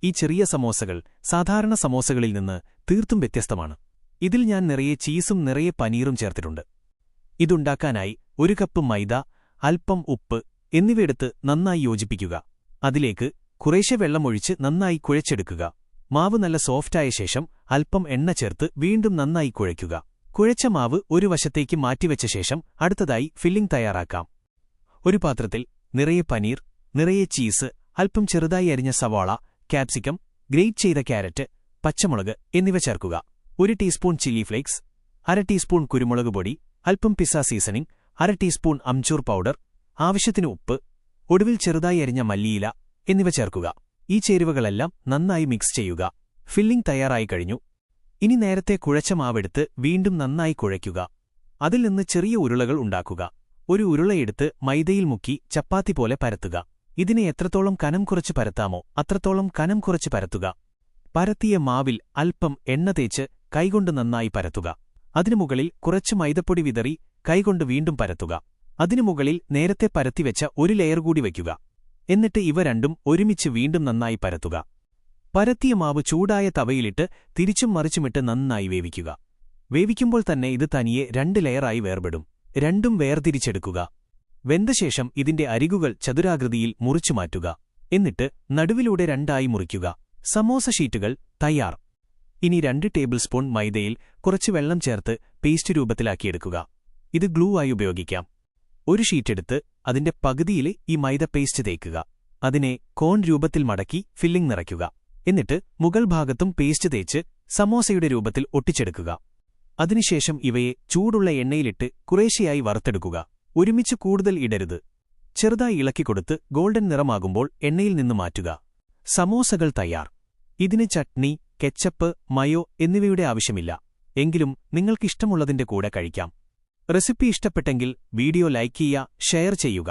ഈ ചെറിയ സമോസകൾ സാധാരണ സമോസകളിൽ നിന്ന് തീർത്തും വ്യത്യസ്തമാണ്. ഇതിൽ ഞാൻ നിറയെ ചീസും നിറയെ പനീറും ചേർത്തിട്ടുണ്ട്. ഇതുണ്ടാക്കാനായി 1 കപ്പ് മൈദ, അല്പം ഉപ്പ് എന്നിവയെടുത്ത് നന്നായി യോജിപ്പിക്കുക. അതിലേക്ക് കുറേശ്ശെ വെള്ളമൊഴിച്ച് നന്നായി കുഴച്ചെടുക്കുക. മാവ് നല്ല സോഫ്റ്റായ ശേഷം അല്പം എണ്ണ ചേർത്ത് വീണ്ടും നന്നായി കുഴയ്ക്കുക. കുഴച്ച മാവ് ഒരു വശത്തേക്ക് മാറ്റിവെച്ച ശേഷം അടുത്തതായി ഫില്ലിംഗ് തയ്യാറാക്കാം. ഒരു പാത്രത്തിൽ നിറയെ പനീർ, നിറയെ ചീസ്, അല്പം ചെറുതായി അരിഞ്ഞ സവാള, ക്യാപ്സിക്കം, ഗ്രേറ്റ് ചെയ്ത ക്യാരറ്റ്, പച്ചമുളക് എന്നിവ ചേർക്കുക. 1 ടീസ്പൂൺ ചില്ലി ഫ്ലേക്സ്, 1/2 ടീസ്പൂൺ കുരുമുളക് പൊടി, അല്പം pizza seasoning, 1/2 teaspoon amchur powder, ആവശ്യത്തിന് ഉപ്പ്, ഒടുവിൽ ചെറുതായി അരിഞ്ഞ മല്ലിയില എന്നിവ ചേർക്കുക. ഈ ചേരുവകളെല്ലാം നന്നായി മിക്സ് ചെയ്യുക. ഫില്ലിംഗ് തയ്യാറായി കഴിഞ്ഞു. ഇനി നേരത്തെ കുഴച്ച മാവെടുത്ത് വീണ്ടും നന്നായി കുഴയ്ക്കുക. അതിൽ നിന്ന് ചെറിയ ഉരുളകൾ ഉണ്ടാക്കുക. ഒരു ഉരുളയെടുത്ത് മൈദയിൽ മുക്കി ചപ്പാത്തി പോലെ പരത്തുക. ഇതിനെ എത്രത്തോളം കനം കുറച്ച് പരത്താമോ അത്രത്തോളം കനം കുറച്ച് പരത്തുക. പരത്തിയ മാവിൽ അല്പം എണ്ണ തേച്ച് കൈകൊണ്ട് നന്നായി പരത്തുക. അതിനു മുകളിൽ കുറച്ച് മൈദപ്പൊടി വിതറി കൈകൊണ്ട് വീണ്ടും പരത്തുക. അതിനു മുകളിൽ നേരത്തെ പരത്തിവെച്ച ഒരു ലെയർ കൂടി വയ്ക്കുക. എന്നിട്ട് ഇവ രണ്ടും ഒരുമിച്ച് വീണ്ടും നന്നായി പരത്തുക. പരത്തിയ മാവ് ചൂടായ തവയിലിട്ട് തിരിച്ചും മറിച്ചുമിട്ട് നന്നായി വേവിക്കുക. വേവിക്കുമ്പോൾ തന്നെ ഇത് തനിയെ 2 ലെയറായി വേർപെടും. രണ്ടും വേർതിരിച്ചെടുക്കുക. വെന്ത ശേഷം ഇതിന്റെ അരികുകൾ ചതുരാകൃതിയിൽ മുറിച്ചുമാറ്റുക. എന്നിട്ട് നടുവിലൂടെ 2ആയി മുറിക്കുക. സമോസ ഷീറ്റുകൾ തയ്യാർ. ഇനി 2 ടേബിൾ സ്പൂൺ മൈദയിൽ കുറച്ച് വെള്ളം ചേർത്ത് പേസ്റ്റ് രൂപത്തിലാക്കിയെടുക്കുക. ഇത് ഗ്ലൂ ആയി ഉപയോഗിക്കാം. ഒരു ഷീറ്റെടുത്ത് അതിന്റെ പകുതിയിൽ ഈ മൈദ പേസ്റ്റ് തേക്കുക. അതിനെ കോൺ രൂപത്തിൽ മടക്കി ഫില്ലിംഗ് നിറയ്ക്കുക. എന്നിട്ട് മുകൾ ഭാഗത്തും പേസ്റ്റ് തേച്ച് സമോസയുടെ രൂപത്തിൽ ഒട്ടിച്ചെടുക്കുക. അതിനുശേഷം ഇവയെ ചൂടുള്ള എണ്ണയിലിട്ട് കുറേശ്ശെയായി വറുത്തെടുക്കുക. ഒരുമിച്ച് കൂടുതൽ ഇടരുത്. ചെറുതായി ഇളക്കിക്കൊടുത്ത് ഗോൾഡൻ നിറമാകുമ്പോൾ എണ്ണയിൽ നിന്ന് മാറ്റുക. സമോസകൾ തയ്യാർ. ഇതിന് ചട്നി, കെച്ചപ്പ്, മയോ എന്നിവയുടെ ആവശ്യമില്ല. എങ്കിലും നിങ്ങൾക്കിഷ്ടമുള്ളതിന്റെ കൂടെ കഴിക്കാം. റെസിപ്പി ഇഷ്ടപ്പെട്ടെങ്കിൽ വീഡിയോ ലൈക്ക് ചെയ്യുക, ഷെയർ ചെയ്യുക.